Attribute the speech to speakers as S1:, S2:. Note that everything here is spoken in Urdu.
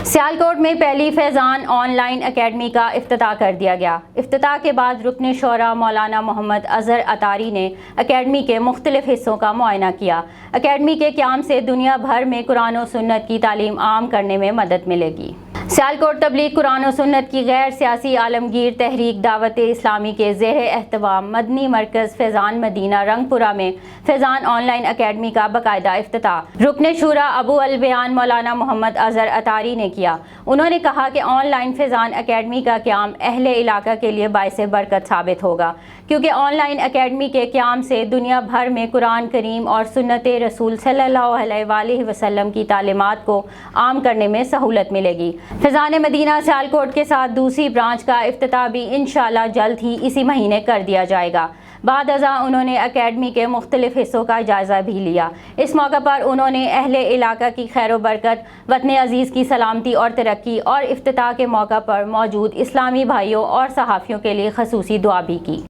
S1: سیالکوٹ میں پہلی فیضان آن لائن اکیڈمی کا افتتاح کر دیا گیا۔ افتتاح کے بعد رکن شورا مولانا محمد اظہر عطاری نے اکیڈمی کے مختلف حصوں کا معائنہ کیا۔ اکیڈمی کے قیام سے دنیا بھر میں قرآن و سنت کی تعلیم عام کرنے میں مدد ملے گی۔ سیالکوٹ تبلیغ قرآن و سنت کی غیر سیاسی عالمگیر تحریک دعوت اسلامی کے زیر اہتمام مدنی مرکز فیضان مدینہ رنگ پورہ میں فیضان آن لائن اکیڈمی کا باقاعدہ افتتاح رکن شورا ابو البیان مولانا محمد اظہر عطاری نے کیا۔ انہوں نے کہا کہ آن لائن فیضان اکیڈمی کا قیام اہل علاقہ کے لیے باعث برکت ثابت ہوگا، کیونکہ آن لائن اکیڈمی کے قیام سے دنیا بھر میں قرآن کریم اور سنت رسول صلی اللہ علیہ وآلہ وسلم کی تعلیمات کو عام کرنے میں سہولت ملے گی۔ فیضان مدینہ سیالکوٹ کے ساتھ دوسری برانچ کا افتتاح بھی انشاءاللہ جلد ہی اسی مہینے کر دیا جائے گا۔ بعد ازاں انہوں نے اکیڈمی کے مختلف حصوں کا جائزہ بھی لیا۔ اس موقع پر انہوں نے اہل علاقہ کی خیر و برکت، وطن عزیز کی سلامتی اور ترقی اور افتتاح کے موقع پر موجود اسلامی بھائیوں اور صحافیوں کے لیے خصوصی دعا بھی کی۔